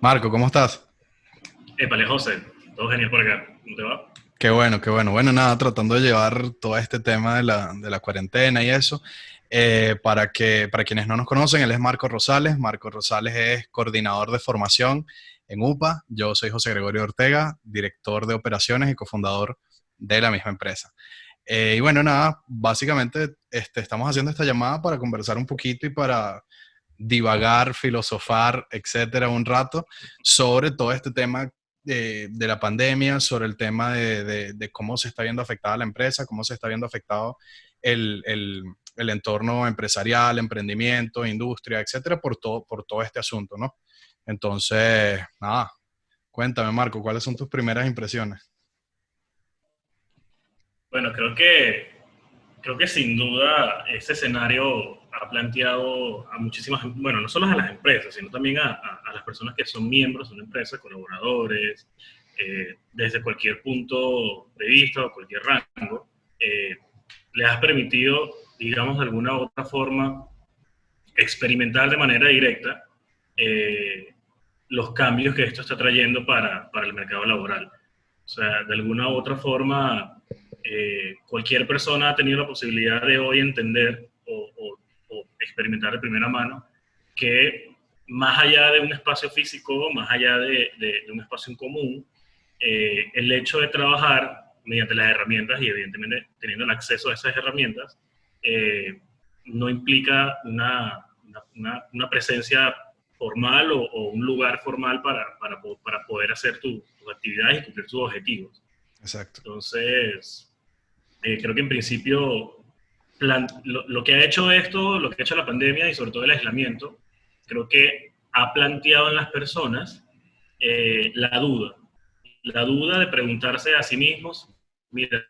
Marco, ¿cómo estás? Épale, José, todo genial por acá. ¿Cómo te va? Qué bueno, qué bueno. Bueno, nada, tratando de llevar todo este tema de la cuarentena y eso. Para quienes no nos conocen, él es Marco Rosales. Marco Rosales es coordinador de formación en UPA. Yo soy José Gregorio Ortega, director de operaciones y cofundador de la misma empresa. Y bueno, nada, básicamente estamos haciendo esta llamada para conversar un poquito y para divagar, filosofar, etcétera, un rato sobre todo este tema de la pandemia, sobre el tema de cómo se está viendo afectada la empresa, cómo se está viendo afectado el entorno empresarial, emprendimiento, industria, etcétera, por todo este asunto, ¿no? Entonces, nada, cuéntame, Marco, ¿cuáles son tus primeras impresiones? Bueno, creo que sin duda ese escenario ha planteado a muchísimas, bueno, no solo a las empresas, sino también a las personas que son miembros de una empresa, colaboradores, desde cualquier punto de vista o cualquier rango, eh, les has permitido, digamos, de alguna u otra forma, experimentar de manera directa eh, los cambios que esto está trayendo para el mercado laboral. O sea, de alguna u otra forma, cualquier persona ha tenido la posibilidad de hoy entender o experimentar de primera mano que más allá de un espacio físico, más allá de un espacio en común, el hecho de trabajar mediante las herramientas y evidentemente teniendo el acceso a esas herramientas, eh, no implica una presencia formal o un lugar formal para poder hacer tus actividades y cumplir tus objetivos. Exacto. Entonces, creo que en principio lo que ha hecho esto, lo que ha hecho la pandemia y sobre todo el aislamiento, creo que ha planteado en las personas la duda de preguntarse a sí mismos, mira,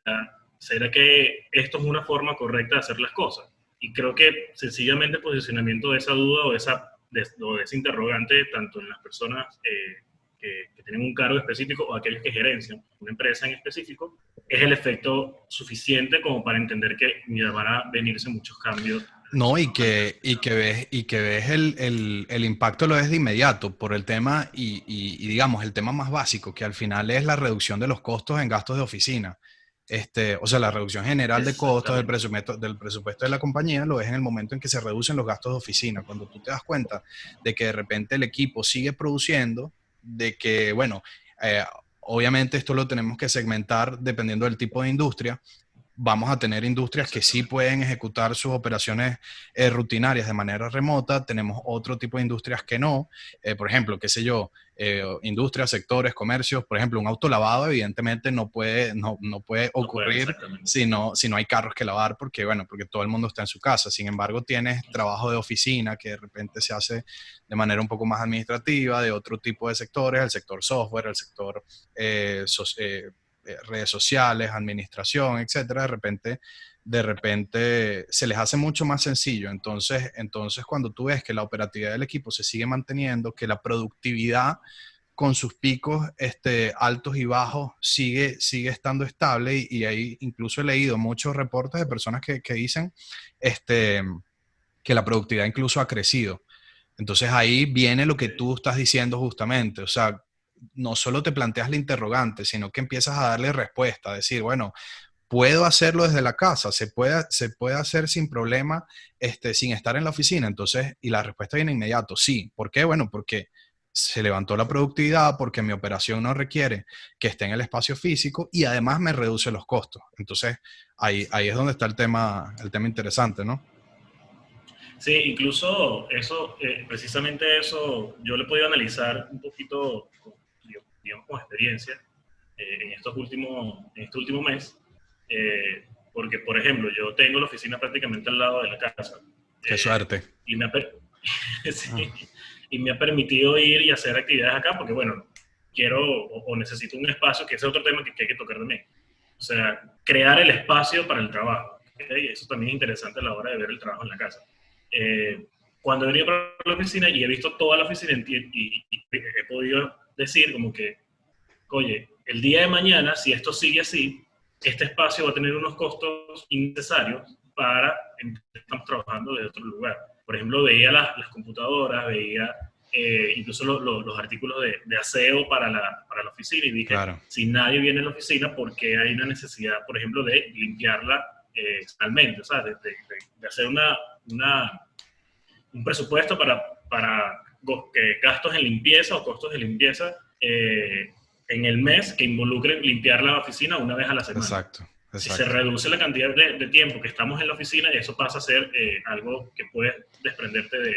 ¿será que esto es una forma correcta de hacer las cosas? Y creo que sencillamente el posicionamiento de esa duda o de ese interrogante, tanto en las personas que tienen un cargo específico o aquellos que gerencian una empresa en específico, es el efecto suficiente como para entender que mira, van a venirse muchos cambios No, y relacionados al que, y que ves, y que ves el impacto lo ves de inmediato por el tema y digamos el tema más básico, que al final es la reducción de los costos en gastos de oficina. O sea, la reducción general de costos exactamente. del presupuesto de la compañía lo ves en el momento en que se reducen los gastos de oficina. Cuando tú te das cuenta de que de repente el equipo sigue produciendo, de que, bueno, eh, obviamente esto lo tenemos que segmentar dependiendo del tipo de industria. Vamos a tener industrias que sí Exactamente. pueden ejecutar sus operaciones rutinarias de manera remota, tenemos otro tipo de industrias que no. Por ejemplo, qué sé yo, industrias, sectores, comercios, por ejemplo, un autolavado evidentemente no puede No pueden ocurrir exactamente. si no hay carros que lavar porque, bueno, porque todo el mundo está en su casa. Sin embargo, tienes trabajo de oficina que de repente se hace de manera un poco más administrativa, de otro tipo de sectores, el sector software, el sector eh, so- eh, redes sociales, administración, etcétera, de repente se les hace mucho más sencillo. Entonces, cuando tú ves que la operatividad del equipo se sigue manteniendo, que la productividad con sus picos altos y bajos sigue estando estable y ahí incluso he leído muchos reportes de personas que dicen este, que la productividad incluso ha crecido. Entonces ahí viene lo que Okay. tú estás diciendo justamente, o sea, no solo te planteas la interrogante, sino que empiezas a darle respuesta, a decir, bueno, puedo hacerlo desde la casa, se puede hacer sin problema, sin estar en la oficina. Entonces, y la respuesta viene inmediato, sí. ¿Por qué? Bueno, porque se levantó la productividad, porque mi operación no requiere que esté en el espacio físico y además me reduce los costos. Entonces, ahí es donde está el tema interesante, ¿no? Sí, incluso eso, precisamente eso, yo lo he podido analizar un poquito, digamos, con experiencia en este último mes, porque, por ejemplo, yo tengo la oficina prácticamente al lado de la casa Qué eh, suerte. y, Ah, sí, y me ha permitido ir y hacer actividades acá porque, bueno, quiero o necesito un espacio, que ese es otro tema que hay que tocar también. O sea, crear el espacio para el trabajo. ¿Okay? Eso también es interesante a la hora de ver el trabajo en la casa. Eh, Cuando he venido para la oficina y he visto toda la oficina y he podido decir como que, oye, el día de mañana, si esto sigue así, este espacio va a tener unos costos innecesarios para estamos trabajando desde otro lugar. Por ejemplo, veía las computadoras, veía incluso los artículos de aseo para la oficina, y dije, Claro, si nadie viene a la oficina, ¿por qué hay una necesidad, por ejemplo, de limpiarla semanalmente? O sea, de hacer un presupuesto para gastos en limpieza o costos de limpieza en el mes que involucren limpiar la oficina una vez a la semana. exacto, Si se exacto. reduce la cantidad de tiempo que estamos en la oficina, eso pasa a ser algo que puedes desprenderte de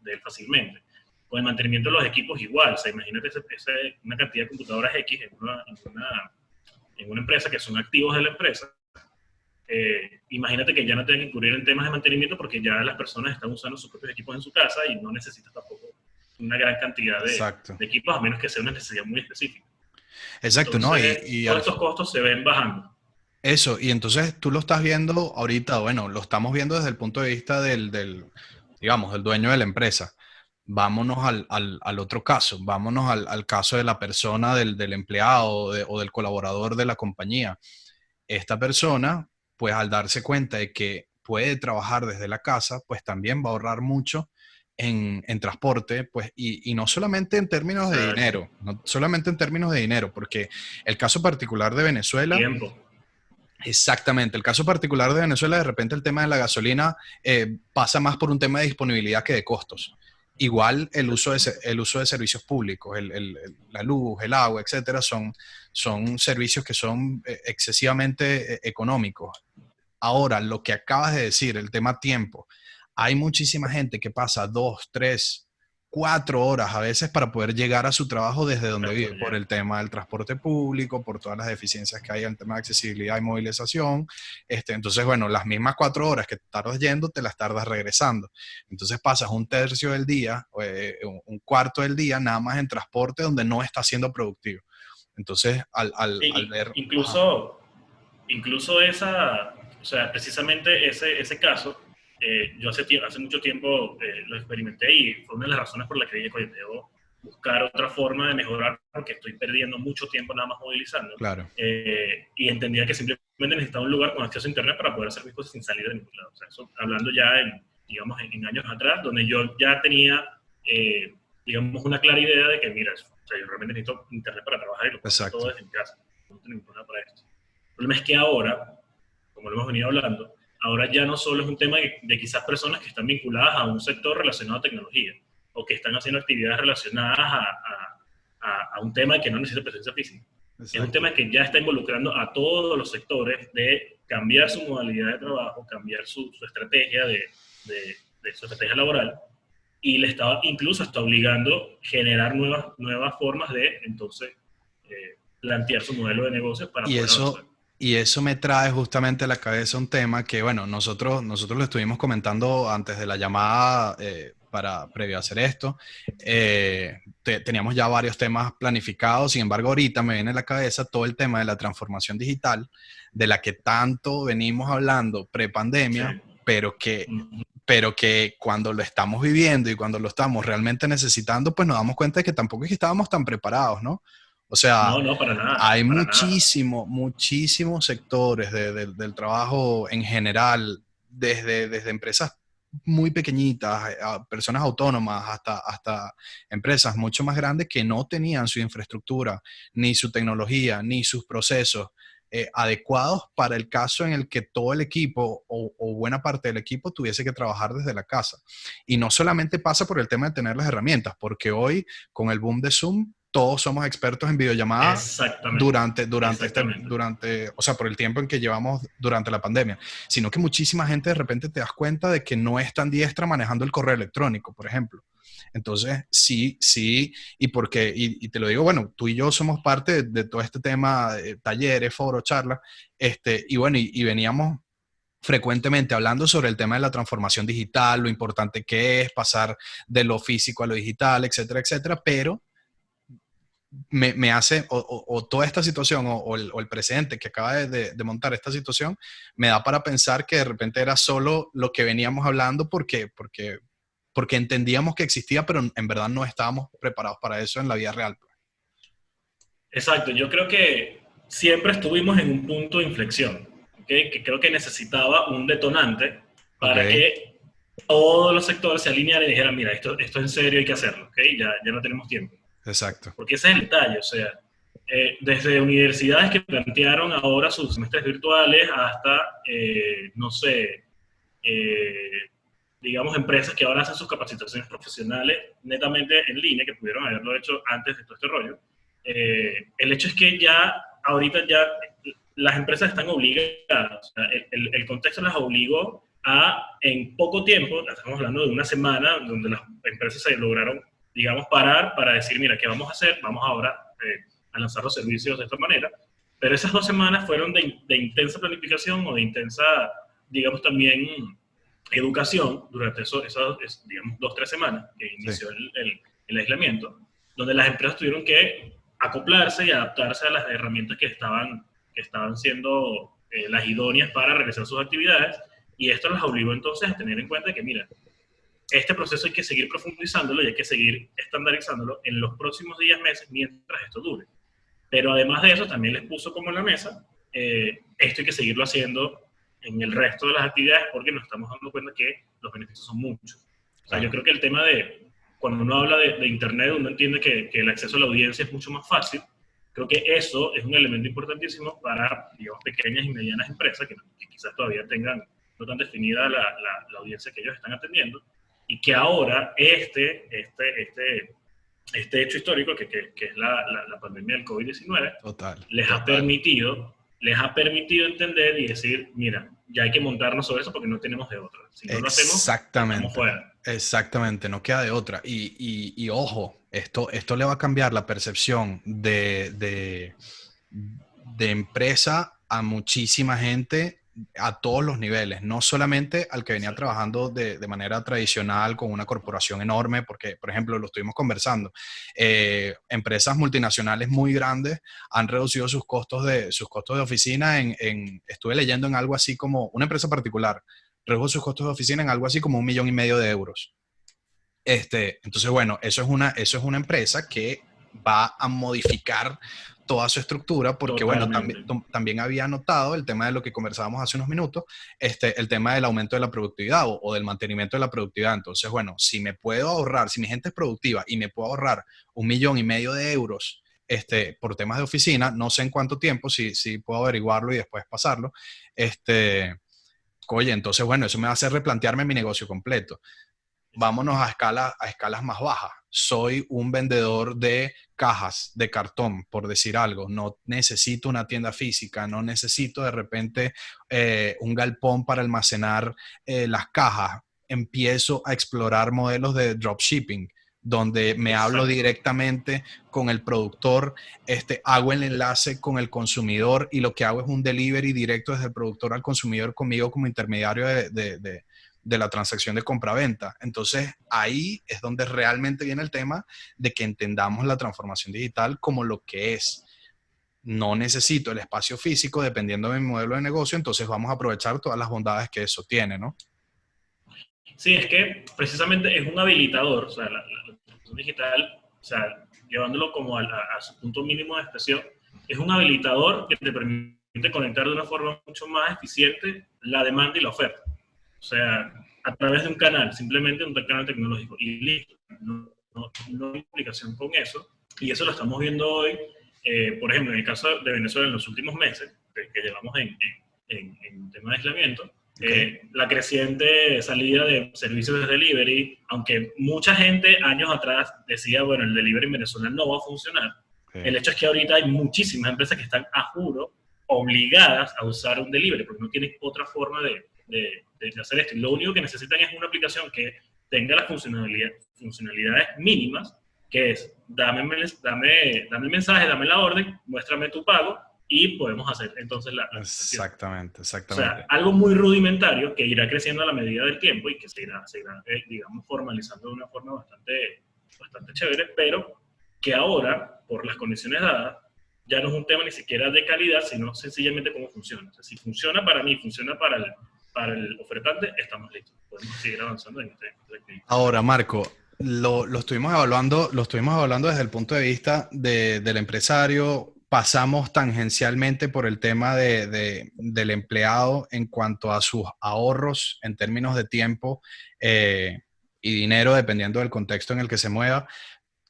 él fácilmente. Con el mantenimiento de los equipos igual, o sea, imagínate una cantidad de computadoras X en una empresa que son activos de la empresa. Imagínate que ya no tengan que incurrir en temas de mantenimiento porque ya las personas están usando sus propios equipos en su casa y no necesitas tampoco una gran cantidad Exacto. de equipos, a menos que sea una necesidad muy específica. Exacto, ¿no? Entonces, todos estos costos se ven bajando. Eso, y entonces tú lo estás viendo ahorita, bueno, lo estamos viendo desde el punto de vista digamos, del dueño de la empresa. Vámonos al otro caso, vámonos al caso de la persona, del empleado o del colaborador de la compañía. Esta persona, pues al darse cuenta de que puede trabajar desde la casa, pues también va a ahorrar mucho en transporte, pues, y no solamente en términos de Exacto. dinero, no solamente en términos de dinero, porque el caso particular de Venezuela. Tiempo. Exactamente, el caso particular de Venezuela, de repente el tema de la gasolina pasa más por un tema de disponibilidad que de costos. Igual el uso de servicios públicos, la luz, el agua, etcétera, son servicios que son excesivamente económicos. Ahora, lo que acabas de decir, el tema tiempo, hay muchísima gente que pasa 2, 3, 4 horas a veces para poder llegar a su trabajo desde donde Para vive, poder por llegar. el tema del transporte público, por todas las deficiencias que hay en el tema de accesibilidad y movilización. Entonces, bueno, las mismas 4 horas que tardas yendo, te las tardas regresando. Entonces pasas un tercio del día, un cuarto del día, nada más en transporte donde no está siendo productivo. Entonces, al Sí, ver, ajá, incluso o sea, precisamente ese caso, yo hace mucho tiempo lo experimenté y fue una de las razones por las que dije, oye, debo buscar otra forma de mejorar porque estoy perdiendo mucho tiempo nada más movilizando. claro, Y entendía que simplemente necesitaba un lugar con acceso a internet para poder hacer mis cosas sin salir de ningún lado. O sea, eso hablando ya digamos, en años atrás, donde yo ya tenía, digamos, una clara idea de que, mira, o sea, yo realmente necesito internet para trabajar y lo puedo hacer todo exacto. desde mi casa. No tengo ningún problema para esto. El problema es que ahora, como lo hemos venido hablando, ahora ya no solo es un tema de quizás personas que están vinculadas a un sector relacionado a tecnología o que están haciendo actividades relacionadas a un tema que no necesita presencia física. Es un Exacto. tema que ya está involucrando a todos los sectores de cambiar su modalidad de trabajo, cambiar su estrategia de su estrategia laboral, y le estaba incluso está obligando a generar nuevas formas de entonces plantear su modelo de negocio para Y poder avanzar. eso, y eso me trae justamente a la cabeza un tema que, bueno, nosotros lo estuvimos comentando antes de la llamada previo a hacer esto. Teníamos ya varios temas planificados, sin embargo, ahorita me viene a la cabeza todo el tema de la transformación digital, de la que tanto venimos hablando Sí. pre-pandemia, Uh-huh. pero que cuando lo estamos viviendo y cuando lo estamos realmente necesitando, pues nos damos cuenta de que tampoco es que estábamos tan preparados, ¿no? O sea, No, no, para nada, hay para nada. muchísimos sectores del trabajo en general, desde empresas muy pequeñitas, a personas autónomas, hasta empresas mucho más grandes que no tenían su infraestructura, ni su tecnología, ni sus procesos adecuados para el caso en el que todo el equipo o buena parte del equipo tuviese que trabajar desde la casa. Y no solamente pasa por el tema de tener las herramientas, porque hoy con el boom de Zoom, todos somos expertos en videollamada Exactamente, exactamente. o sea, por el tiempo en que llevamos durante la pandemia, sino que muchísima gente de repente te das cuenta de que no es tan diestra manejando el correo electrónico, por ejemplo. Entonces, sí, y te lo digo, bueno, tú y yo somos parte de todo este tema, talleres, foros, charlas, y bueno, y veníamos frecuentemente hablando sobre el tema de la transformación digital, lo importante que es pasar de lo físico a lo digital, etcétera, etcétera, pero me hace, o toda esta situación, o el presidente que acaba de montar esta situación, me da para pensar que de repente era solo lo que veníamos hablando porque entendíamos que existía, pero en verdad no estábamos preparados para eso en la vida real. Exacto, yo creo que siempre estuvimos en un punto de inflexión, ¿okay? Que creo que necesitaba un detonante Ok, para que todos los sectores se alinearan y dijeran, mira, esto es en serio, hay que hacerlo, ¿ok? Ya no tenemos tiempo. Exacto. Porque ese es el detalle, o sea, desde universidades que plantearon ahora sus semestres virtuales hasta, no sé, eh, digamos, empresas que ahora hacen sus capacitaciones profesionales netamente en línea, que pudieron haberlo hecho antes de todo este rollo. El hecho es que ya, ahorita ya, las empresas están obligadas, o sea, el contexto las obligó a, en poco tiempo, estamos hablando de una semana, donde las empresas se lograron, digamos, parar para decir, mira, ¿qué vamos a hacer? Vamos ahora a lanzar los servicios de esta manera. Pero esas 2 semanas fueron de intensa planificación o de intensa, digamos, también educación durante esas, digamos, 2 o 3 semanas que Sí. inició el aislamiento, donde las empresas tuvieron que acoplarse y adaptarse a las herramientas que estaban siendo las idóneas para realizar sus actividades, y esto las obligó entonces a tener en cuenta que, mira, este proceso hay que seguir profundizándolo y hay que seguir estandarizándolo en los próximos días, meses, mientras esto dure. Pero además de eso, también les puso como en la mesa, esto hay que seguirlo haciendo en el resto de las actividades porque nos estamos dando cuenta que los beneficios son muchos. O sea, yo Claro. creo que el tema de, cuando uno habla de Internet, uno entiende que el acceso a la audiencia es mucho más fácil. Creo que eso es un elemento importantísimo para, digamos, pequeñas y medianas empresas que quizás todavía tengan no tan definida la audiencia que ellos están atendiendo, y que ahora este hecho histórico, que es la pandemia del COVID-19, Total, les ha total. permitido les ha permitido entender y decir, mira, ya hay que montarnos sobre eso porque no tenemos de otra. Si no lo hacemos, estamos Exactamente, fuera. exactamente, no queda de otra. Y ojo, esto le va a cambiar la percepción de empresa a muchísima gente a todos los niveles, no solamente al que venía Sí, trabajando de manera tradicional con una corporación enorme, porque, por ejemplo, lo estuvimos conversando, empresas multinacionales muy grandes han reducido sus costos de oficina estuve leyendo en algo así como, una empresa particular redujo sus costos de oficina en algo así como 1,5 millones de euros. Entonces, bueno, eso es una empresa que va a modificar toda su estructura porque, bueno, totalmente. también había notado el tema de lo que conversábamos hace unos minutos, el tema del aumento de la productividad o del mantenimiento de la productividad. Entonces, bueno, si me puedo ahorrar, si mi gente es productiva y me puedo ahorrar 1,5 millones de euros por temas de oficina, no sé en cuánto tiempo, si puedo averiguarlo y después pasarlo, oye, entonces, bueno, eso me va a hacer replantearme mi negocio completo. Vámonos a escalas más bajas. Soy un vendedor de cajas de cartón, por decir algo. No necesito una tienda física, no necesito de repente un galpón para almacenar las cajas. Empiezo a explorar modelos de dropshipping, donde me hablo Exacto. directamente con el productor, hago el enlace con el consumidor y lo que hago es un delivery directo desde el productor al consumidor conmigo como intermediario de la transacción de compra-venta. Entonces, ahí es donde realmente viene el tema de que entendamos la transformación digital como lo que es. No necesito el espacio físico dependiendo de mi modelo de negocio, entonces vamos a aprovechar todas las bondades que eso tiene, ¿no? Sí, es que precisamente es un habilitador, o sea, la transformación digital, o sea, llevándolo como a su punto mínimo de expresión, es un habilitador que te permite conectar de una forma mucho más eficiente la demanda y la oferta. O sea, a través de un canal, simplemente un canal tecnológico. Y listo, no hay complicación con eso. Y eso lo estamos viendo hoy, por ejemplo, en el caso de Venezuela en los últimos meses, que llevamos en tema de aislamiento, Okay. la creciente salida de servicios de delivery, aunque mucha gente años atrás decía, bueno, el delivery en Venezuela no va a funcionar, Okay. el hecho es que ahorita hay muchísimas empresas que están, a juro, obligadas a usar un delivery, porque no tienen otra forma de hacer esto. Y lo único que necesitan es una aplicación que tenga las funcionalidades mínimas, que es, dame el mensaje, dame la orden, muéstrame tu pago, y podemos hacer entonces la transacción. Exactamente, O sea, exactamente. algo muy rudimentario que irá creciendo a la medida del tiempo y que se irá digamos, formalizando de una forma bastante chévere, pero que ahora, por las condiciones dadas, ya no es un tema ni siquiera de calidad, sino sencillamente cómo funciona. O sea, si funciona para mí, funciona para el ofertante, estamos listos. Podemos seguir avanzando en este actividad. Ahora, Marco, lo estuvimos evaluando desde el punto de vista del empresario, pasamos tangencialmente por el tema del empleado en cuanto a sus ahorros en términos de tiempo y dinero, dependiendo del contexto en el que se mueva.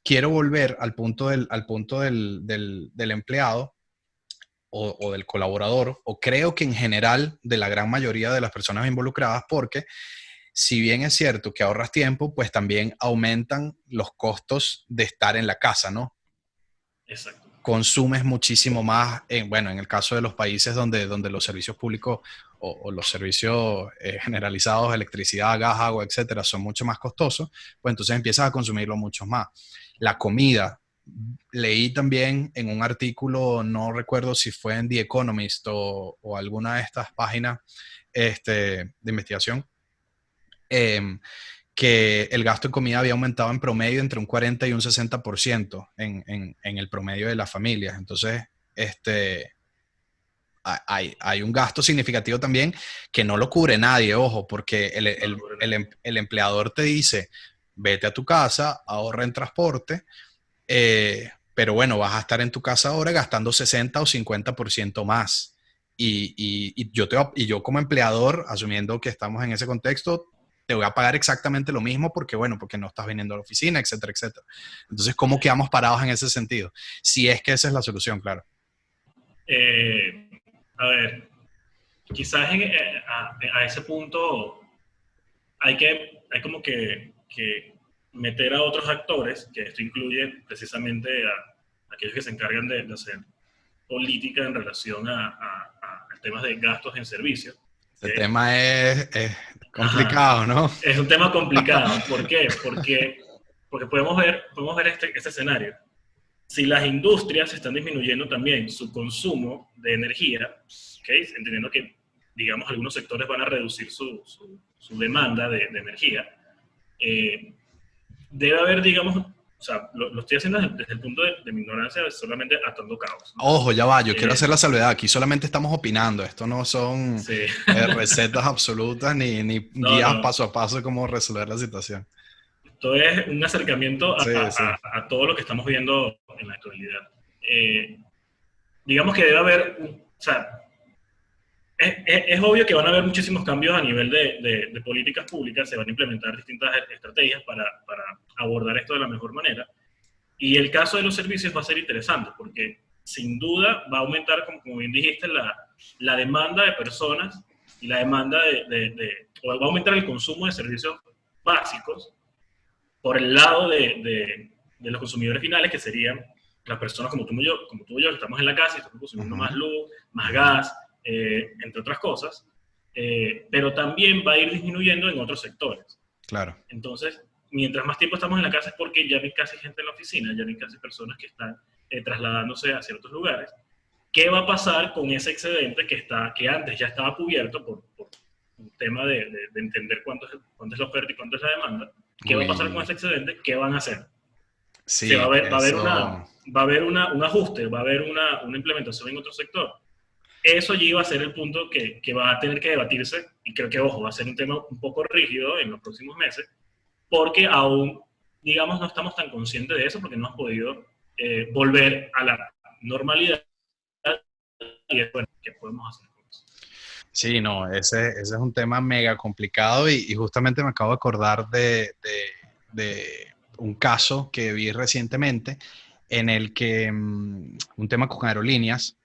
Quiero volver al punto del empleado o del colaborador, o creo que en general de la gran mayoría de las personas involucradas, porque si bien es cierto que ahorras tiempo, pues también aumentan los costos de estar en la casa, ¿no? Exacto. Consumes muchísimo más, bueno, en el caso de los países donde los servicios públicos o los servicios generalizados, electricidad, gas, agua, etcétera, son mucho más costosos, pues entonces empiezas a consumirlo mucho más. La comida, leí también en un artículo, no recuerdo si fue en The Economist o alguna de estas páginas de investigación, em, que el gasto en comida había aumentado en promedio entre un 40 y un 60% en el promedio de las familias. Entonces, hay un gasto significativo también que no lo cubre nadie, ojo, porque el empleador te dice, vete a tu casa, ahorra en transporte, pero bueno, vas a estar en tu casa ahora gastando 60 o 50% más. Y yo como empleador, asumiendo que estamos en ese contexto, te voy a pagar exactamente lo mismo porque, bueno, porque no estás viniendo a la oficina, etcétera, etcétera. Entonces, ¿cómo quedamos parados en ese sentido? Si es que esa es la solución, claro. Eh, a ver, quizás a ese punto hay como que meter a otros actores, que esto incluye precisamente a aquellos que se encargan de hacer política en relación a temas de gastos en servicios. El tema es Ajá. complicado, ¿no? Es un tema complicado. ¿Por qué? Porque podemos ver este escenario. Si las industrias están disminuyendo también su consumo de energía, ¿okay? Entendiendo que, digamos, algunos sectores van a reducir su demanda de energía, debe haber, digamos, o sea, lo estoy haciendo desde el punto de mi ignorancia, solamente atando caos, ¿no? Ojo, ya va, yo quiero hacer la salvedad. Aquí solamente estamos opinando. Esto no son Sí. recetas absolutas ni No, guías no. paso a paso de cómo resolver la situación. Esto es un acercamiento Sí, sí. a todo lo que estamos viendo en la actualidad. Digamos que debe haber, o sea, es obvio que van a haber muchísimos cambios a nivel de políticas públicas, se van a implementar distintas estrategias para abordar esto de la mejor manera. Y el caso de los servicios va a ser interesante, porque sin duda va a aumentar, como bien dijiste, la demanda de personas y la demanda o va a aumentar el consumo de servicios básicos por el lado de los consumidores finales, que serían las personas como tú y yo, que estamos en la casa y estamos consumiendo más luz, más gas, entre otras cosas, pero también va a ir disminuyendo en otros sectores. Claro. Entonces, mientras más tiempo estamos en la casa es porque ya no hay casi gente en la oficina, ya no hay casi personas que están trasladándose a ciertos lugares. ¿Qué va a pasar con ese excedente que antes ya estaba cubierto por un tema de entender cuánto es la oferta y cuánto es la demanda? ¿Qué va a pasar con ese excedente? ¿Qué van a hacer? Sí, Va a haber un ajuste, va a haber una implementación en otro sector. Eso allí va a ser el punto que va a tener que debatirse, y creo que, ojo, va a ser un tema un poco rígido en los próximos meses, porque aún, digamos, no estamos tan conscientes de eso, porque no hemos podido volver a la normalidad, y es bueno, ¿qué podemos hacer con eso? sí, no, ese es un tema mega complicado y justamente me acabo de acordar de un caso que vi recientemente en el que un tema con aerolíneas,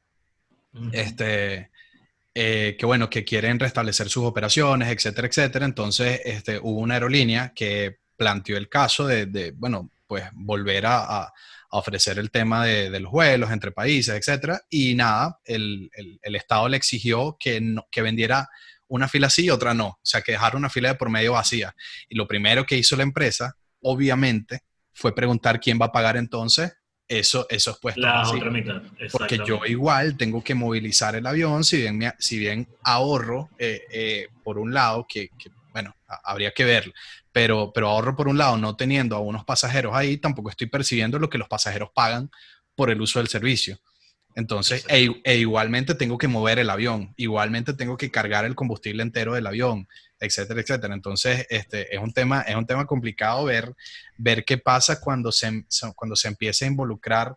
que bueno, que quieren restablecer sus operaciones, etcétera, etcétera. Entonces, hubo una aerolínea que planteó el caso bueno, pues volver a ofrecer el tema de los vuelos entre países, etcétera. Y nada, el Estado le exigió que vendiera una fila sí y otra no. O sea, que dejara una fila de por medio vacía. Y lo primero que hizo la empresa, obviamente, fue preguntar quién va a pagar entonces esos puestos La vacíos. otra mitad, Porque yo exactamente. igual tengo que movilizar el avión, si bien ahorro por un lado, bueno, habría que verlo, pero ahorro por un lado no teniendo a unos pasajeros ahí, tampoco estoy percibiendo lo que los pasajeros pagan por el uso del servicio. Entonces, Exacto. igualmente tengo que mover el avión, igualmente tengo que cargar el combustible entero del avión, etcétera, etcétera. Entonces, es un tema complicado ver qué pasa cuando se empieza a involucrar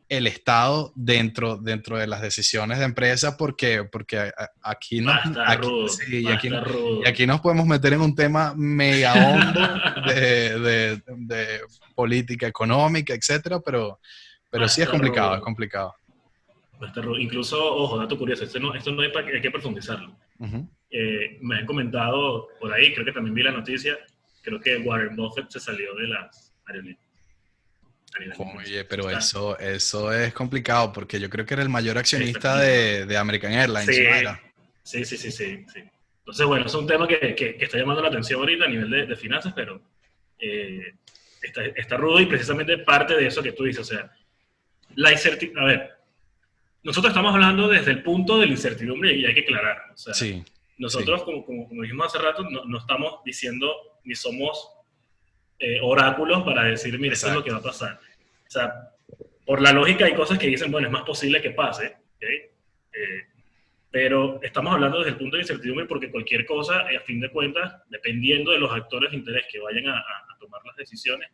el Estado dentro de las decisiones de empresa, porque aquí nos, Va a estar aquí, rudo, sí, va a estar y rudo. aquí nos podemos meter en un tema mega hondo de política económica, etcétera, Va pero a sí es estar complicado, es rudo. complicado. Va a estar rudo. Incluso, ojo, dato curioso, esto no hay, hay que profundizarlo. Ujú. Me han comentado por ahí, creo que también vi la noticia, creo que Warren Buffett se salió de las aerolíneas a nivel de inversión. Oye, Eso pero está, eso es complicado porque yo creo que era el mayor está accionista complicado. de American Airlines, ¿no Sí, era? sí. Entonces, bueno, es un tema que está llamando la atención ahorita a nivel de finanzas, pero eh, está rudo y precisamente parte de eso que tú dices, o sea, la incertidumbre, a ver, nosotros estamos hablando desde el punto de la incertidumbre y hay que aclarar, o sea, Sí, sí, nosotros, como dijimos hace rato, no estamos diciendo ni somos oráculos para decir, mire, esto es lo que exacto. va a pasar. O sea, por la lógica hay cosas que dicen, bueno, es más posible que pase, ¿okay? Pero estamos hablando desde el punto de incertidumbre porque cualquier cosa, a fin de cuentas, dependiendo de los actores de interés que vayan a tomar las decisiones,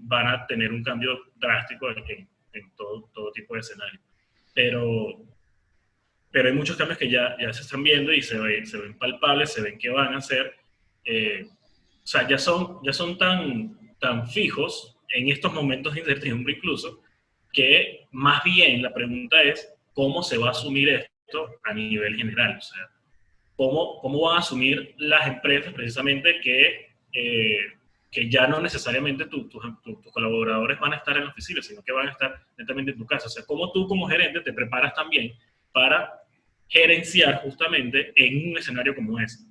van a tener un cambio drástico en todo tipo de escenario. Pero, pero hay muchos cambios que ya se están viendo y se ven palpables, se ven que van a ser. O sea, ya son tan fijos en estos momentos de incertidumbre incluso, que más bien la pregunta es cómo se va a asumir esto a nivel general. O sea, cómo van a asumir las empresas precisamente que ya no necesariamente tus colaboradores van a estar en la oficina, sino que van a estar netamente en tu casa. O sea, cómo tú como gerente te preparas también para gerenciar justamente en un escenario como ese.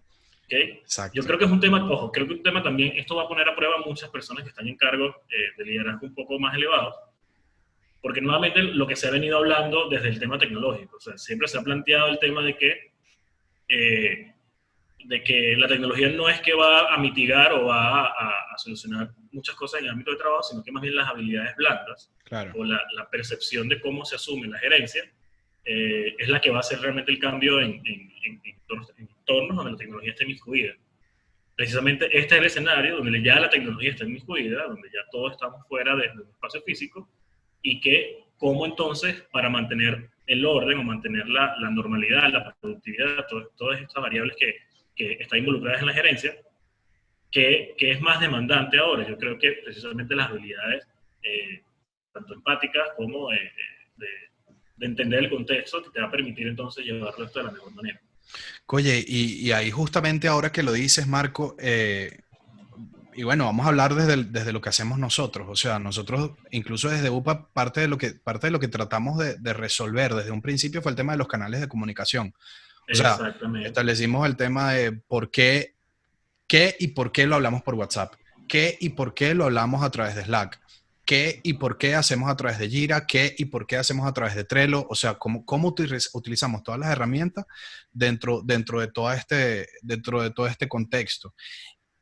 ¿Okay? Yo Exacto. creo que es un tema, ojo, creo que un tema también, esto va a poner a prueba a muchas personas que están en cargos de liderazgo un poco más elevados, porque nuevamente lo que se ha venido hablando desde el tema tecnológico, o sea, siempre se ha planteado el tema eh, de que la tecnología no es que va a mitigar o va a solucionar muchas cosas en el ámbito de trabajo, sino que más bien las habilidades blandas Claro. o la percepción de cómo se asume la gerencia es la que va a hacer realmente el cambio en entornos donde la tecnología esté inmiscuida. Precisamente este es el escenario donde ya la tecnología está inmiscuida, donde ya todos estamos fuera de un espacio físico y que cómo entonces para mantener el orden o mantener la normalidad, la productividad, todas estas variables que están involucradas en la gerencia, que es más demandante ahora. Yo creo que precisamente las habilidades, tanto empáticas como de, de entender el contexto, que te va a permitir entonces llevarlo esto de la mejor manera. Oye, y ahí justamente ahora que lo dices, Marco, y bueno, vamos a hablar desde lo que hacemos nosotros. O sea, nosotros, incluso desde UPA, parte de lo que tratamos de resolver desde un principio fue el tema de los canales de comunicación. O sea, Exactamente. establecimos el tema de qué y por qué lo hablamos por WhatsApp, qué y por qué lo hablamos a través de Slack, qué y por qué hacemos a través de Jira, qué y por qué hacemos a través de Trello, o sea, cómo utilizamos todas las herramientas dentro de todo este contexto.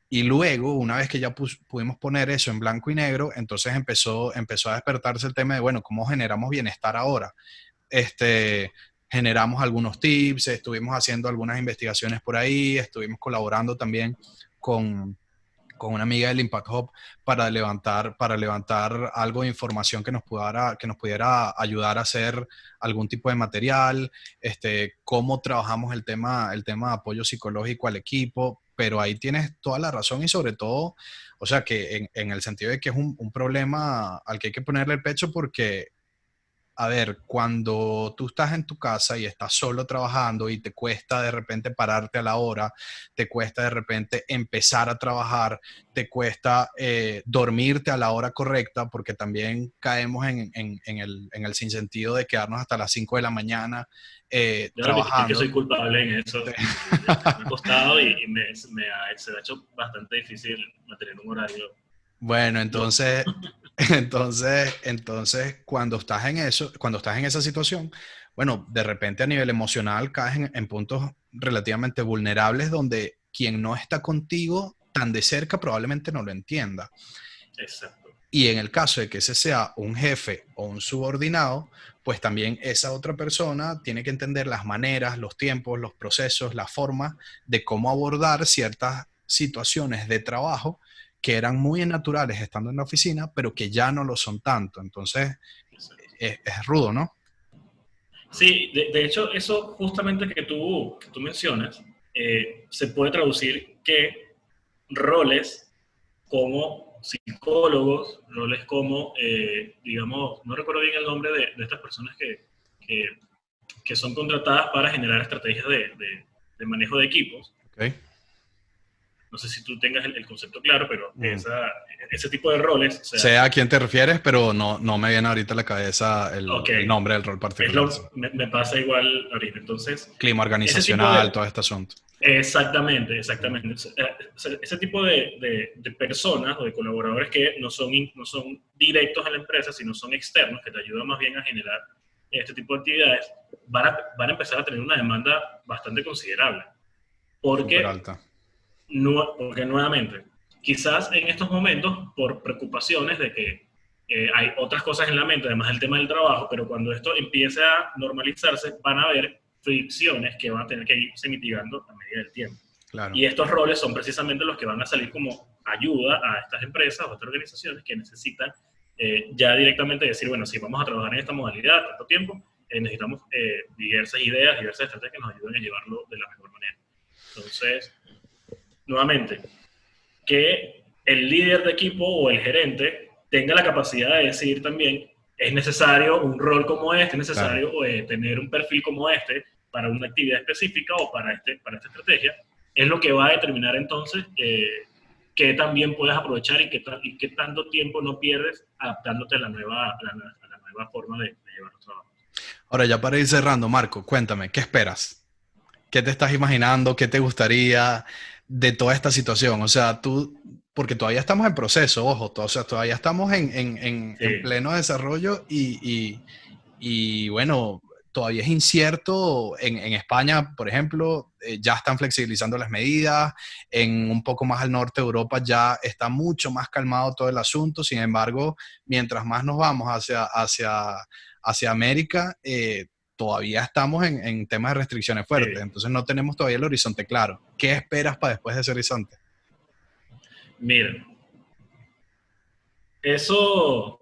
Y luego, una vez que ya pudimos poner eso en blanco y negro, entonces empezó a despertarse el tema de, bueno, ¿cómo generamos bienestar ahora? Este, generamos algunos tips, estuvimos haciendo algunas investigaciones por ahí, estuvimos colaborando también con, con una amiga del Impact Hub para levantar algo de información que nos pudiera ayudar a hacer algún tipo de material, cómo trabajamos el tema de apoyo psicológico al equipo, pero ahí tienes toda la razón y sobre todo, o sea, que en el sentido de que es un problema al que hay que ponerle el pecho porque a ver, cuando tú estás en tu casa y estás solo trabajando y te cuesta de repente pararte a la hora, te cuesta de repente empezar a trabajar, te cuesta dormirte a la hora correcta, porque también caemos en el sinsentido de quedarnos hasta las 5 de la mañana Yo debo admitir que trabajando. soy culpable en eso. Me ha costado y se me ha hecho bastante difícil mantener un horario Bueno, lógico. entonces, cuando estás en eso, cuando estás en esa situación, bueno, de repente a nivel emocional caes en puntos relativamente vulnerables donde quien no está contigo tan de cerca probablemente no lo entienda. Exacto. Y en el caso de que ese sea un jefe o un subordinado, pues también esa otra persona tiene que entender las maneras, los tiempos, los procesos, la forma de cómo abordar ciertas situaciones de trabajo que eran muy naturales estando en la oficina, pero que ya no lo son tanto. Entonces, Exacto. es rudo, ¿no? Sí, de hecho, eso justamente que tú mencionas, se puede traducir que roles como psicólogos, roles como, digamos, no recuerdo bien el nombre de estas personas que, que son contratadas para generar estrategias de manejo de equipos. Ok. No sé si tú tengas el concepto claro, pero Mm. ese tipo de roles, o sea, Sé a quién te refieres, pero no me viene ahorita a la cabeza ok, el nombre del rol particular. Sí. me pasa igual ahorita. Entonces, Clima ese tipo organizacional, de, todo este asunto. exactamente, Mm. exactamente. Ese tipo de personas o de colaboradores que no son directos a la empresa, sino son externos, que te ayudan más bien a generar este tipo de actividades, van a empezar a tener una demanda bastante considerable. Súper Porque, alta. porque nuevamente, quizás en estos momentos, por preocupaciones de que hay otras cosas en la mente, además del tema del trabajo, pero cuando esto empiece a normalizarse, van a haber fricciones que van a tener que irse mitigando a medida del tiempo. Claro. Y estos roles son precisamente los que van a salir como ayuda a estas empresas o a estas organizaciones que necesitan ya directamente decir, bueno, si vamos a trabajar en esta modalidad tanto tiempo, necesitamos diversas ideas, diversas estrategias que nos ayuden a llevarlo de la mejor manera. Entonces, nuevamente, que el líder de equipo o el gerente tenga la capacidad de decir también, es necesario un rol como este, es Claro. necesario tener un perfil como este para una actividad específica o para esta estrategia, es lo que va a determinar entonces qué también puedes aprovechar y qué tanto tiempo no pierdes adaptándote a a la nueva forma de llevar los trabajos. Ahora, ya para ir cerrando, Marco, cuéntame, ¿qué esperas? ¿Qué te estás imaginando? ¿Qué te gustaría de toda esta situación? O sea, tú, porque todavía estamos en proceso, ojo, o sea, todavía estamos en Sí, pleno desarrollo y bueno, todavía es incierto. En España, por ejemplo, ya están flexibilizando las medidas. En un poco más al norte de Europa ya está mucho más calmado todo el asunto. Sin embargo, mientras más nos vamos hacia América, todavía estamos en temas de restricciones fuertes. sí. Entonces no tenemos todavía el horizonte claro. ¿Qué esperas para después de ese horizonte? Mira, eso,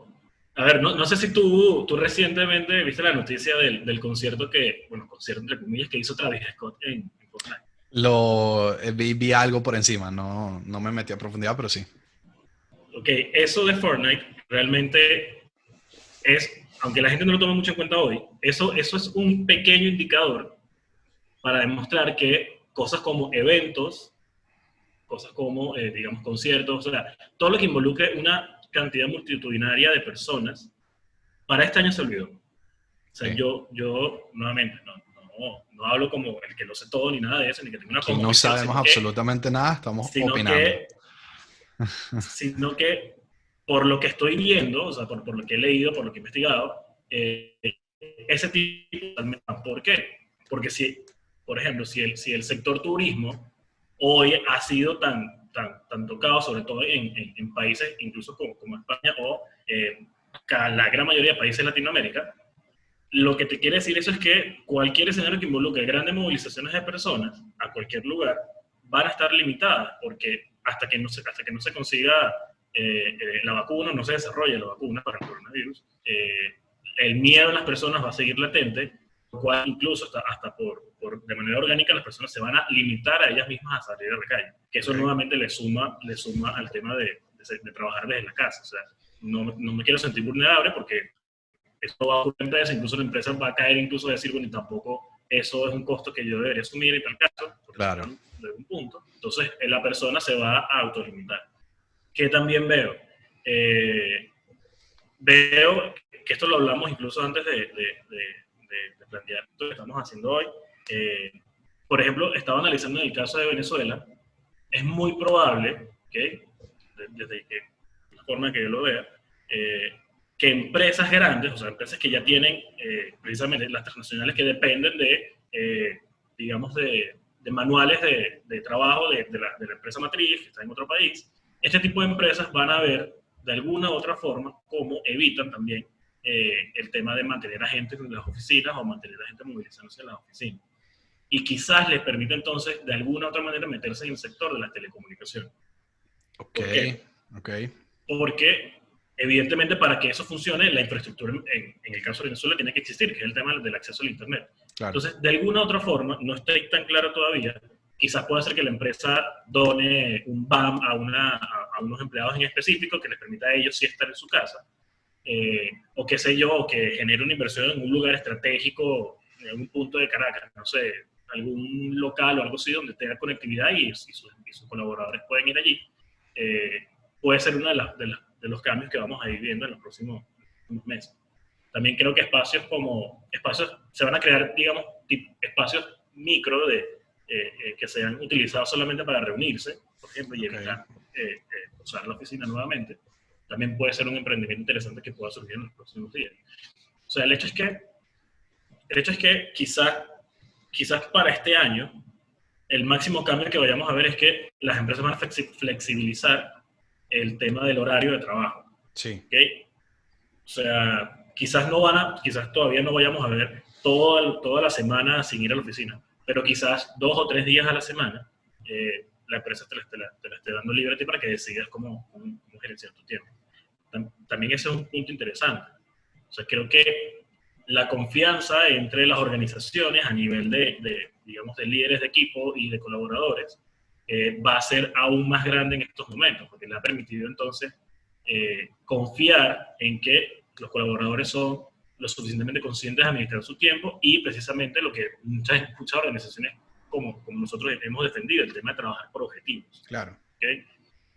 a ver, no sé si tú recientemente viste la noticia del concierto bueno, concierto entre comillas, que hizo Travis Scott en Fortnite. Vi algo por encima, no me metí a profundidad, pero sí. Ok, eso de Fortnite realmente es, aunque la gente no lo toma mucho en cuenta hoy, eso es un pequeño indicador para demostrar que cosas como eventos, cosas como, digamos, conciertos, o sea, todo lo que involucre una cantidad multitudinaria de personas, para este año se olvidó. O sea, Sí. yo nuevamente, no hablo como el que lo sé todo ni nada de eso, ni que tengo una Aquí no cosmovisión, sabemos absolutamente nada, estamos sino opinando. que, sino que por lo que estoy viendo, o sea, por lo que he leído, por lo que he investigado, ese tipo de... ¿Por qué? Porque si, por ejemplo, si el sector turismo hoy ha sido tan tocado, sobre todo en países incluso como España o la gran mayoría de países de Latinoamérica, lo que te quiere decir eso es que cualquier escenario que involucre grandes movilizaciones de personas a cualquier lugar van a estar limitadas, porque hasta que no se consiga la vacuna, no se desarrolle la vacuna para el coronavirus, el miedo de las personas va a seguir latente, lo cual incluso hasta de manera orgánica las personas se van a limitar a ellas mismas a salir a la calle, que eso Okay. nuevamente le suma al tema de trabajar desde la casa. O sea, no me quiero sentir vulnerable porque esto va a ocurrir en la empresa, incluso la empresa va a caer incluso a decir, bueno, y tampoco eso es un costo que yo debería asumir en tal caso, por Claro. decirlo de algún punto. Entonces, la persona se va a autolimitar. ¿Qué también veo? Eh, Veo que esto lo hablamos incluso antes de plantear lo que estamos haciendo hoy. Eh, por ejemplo, estaba analizando en el caso de Venezuela, es muy probable, ¿okay? Desde que la forma que yo lo vea, eh, que empresas grandes, o sea, empresas que ya tienen precisamente las transnacionales que dependen digamos, de manuales de trabajo de la empresa matriz que está en otro país, este tipo de empresas van a ver de alguna u otra forma cómo evitan también el tema de mantener a gente en las oficinas o mantener a gente movilizándose en las oficinas. Y quizás les permite entonces de alguna u otra manera meterse en el sector de las telecomunicaciones. Ok, ¿Por qué? ok. Porque Evidentemente, para que eso funcione, la infraestructura en el caso de Venezuela tiene que existir, que es el tema del acceso al Internet. Claro. Entonces, de alguna u otra forma, no estoy tan claro todavía, quizás pueda ser que la empresa done un BAM a unos empleados en específico que les permita a ellos sí estar en su casa, o qué sé yo, o que genere una inversión en un lugar estratégico, en algún punto de Caracas, no sé, algún local o algo así donde tenga conectividad y sus colaboradores pueden ir allí. Puede ser uno de los cambios que vamos a ir viendo en los próximos meses. También creo que espacios se van a crear, digamos, espacios micro que sean utilizados solamente para reunirse, por ejemplo, y evitar usar la oficina nuevamente. También puede ser un emprendimiento interesante que pueda surgir en los próximos días. O sea, el hecho es que quizás para este año, el máximo cambio que vayamos a ver es que las empresas van a flexibilizar el tema del horario de trabajo. Sí. ¿Okay? O sea, quizás todavía no vayamos a ver toda la semana sin ir a la oficina, pero quizás 2 o 3 días a la semana la empresa te la esté dando libre a ti para que decidas cómo gerenciar tu tiempo. También ese es un punto interesante. O sea, creo que la confianza entre las organizaciones a nivel digamos, de líderes de equipo y de colaboradores va a ser aún más grande en estos momentos, porque le ha permitido entonces confiar en que los colaboradores son lo suficientemente conscientes de administrar su tiempo y precisamente lo que muchas organizaciones como nosotros hemos defendido, el tema de trabajar por objetivos. Claro. ¿Okay?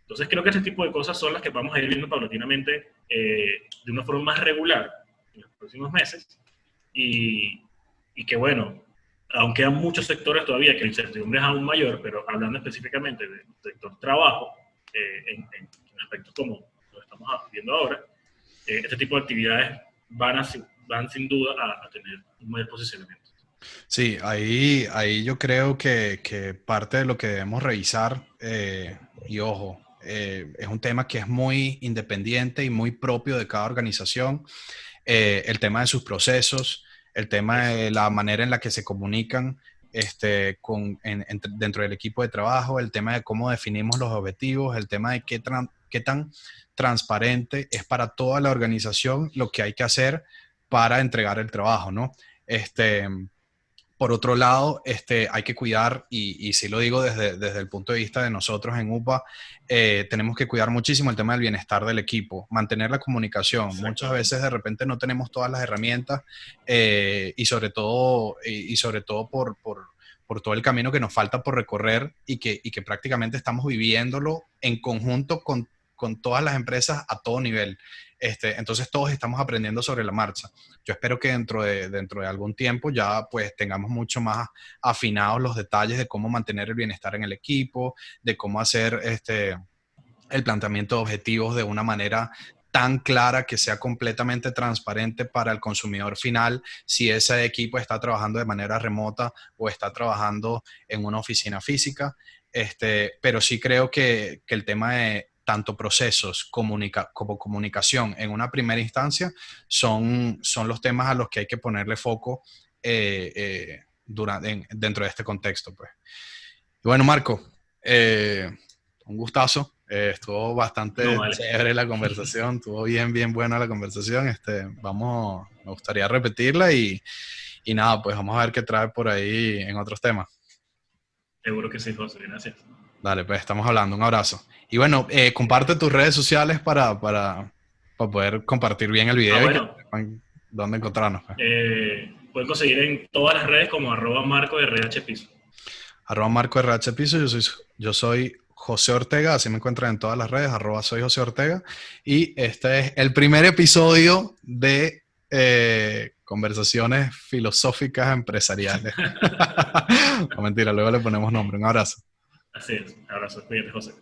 Entonces creo que este tipo de cosas son las que vamos a ir viendo paulatinamente de una forma más regular en los próximos meses y que bueno, aunque hay muchos sectores todavía que la incertidumbre es aún mayor, pero hablando específicamente del sector trabajo, en aspectos como lo estamos viendo ahora, este tipo de actividades van sin duda a tener un mayor posicionamiento. Sí, ahí yo creo que parte de lo que debemos revisar, y ojo, es un tema que es muy independiente y muy propio de cada organización, el tema de sus procesos, el tema de la manera en la que se comunican dentro del equipo de trabajo, el tema de cómo definimos los objetivos, el tema de qué tan transparente es para toda la organización lo que hay que hacer para entregar el trabajo, ¿no? Por otro lado, hay que cuidar, y sí lo digo desde el punto de vista de nosotros en UPA, tenemos que cuidar muchísimo el tema del bienestar del equipo, mantener la comunicación. Muchas veces de repente no tenemos todas las herramientas y sobre todo por todo el camino que nos falta por recorrer y que prácticamente estamos viviéndolo en conjunto con todas las empresas a todo nivel. Entonces todos estamos aprendiendo sobre la marcha. Yo espero que dentro de algún tiempo ya pues tengamos mucho más afinados los detalles de cómo mantener el bienestar en el equipo, de cómo hacer el planteamiento de objetivos de una manera tan clara que sea completamente transparente para el consumidor final, si ese equipo está trabajando de manera remota o está trabajando en una oficina física. Pero sí creo que el tema de tanto procesos como comunicación en una primera instancia son los temas a los que hay que ponerle foco dentro de este contexto, pues. Y bueno, Marco, un gustazo. Estuvo bastante chévere la conversación, estuvo bien buena la conversación. Me gustaría repetirla y nada, pues vamos a ver qué trae por ahí en otros temas. Seguro que sí, José, gracias. Dale, pues estamos hablando, un abrazo. Y bueno, comparte tus redes sociales para poder compartir bien el video y que sepan dónde encontrarnos. Pues. Pueden conseguir en todas las redes como @MarcoRHPiso. @MarcoRHPiso, yo soy José Ortega, así me encuentran en todas las redes, @soy José Ortega. Y este es el primer episodio de conversaciones filosóficas empresariales. No, mentira, luego le ponemos nombre. Un abrazo. Así es, abrazo, cuídate, José.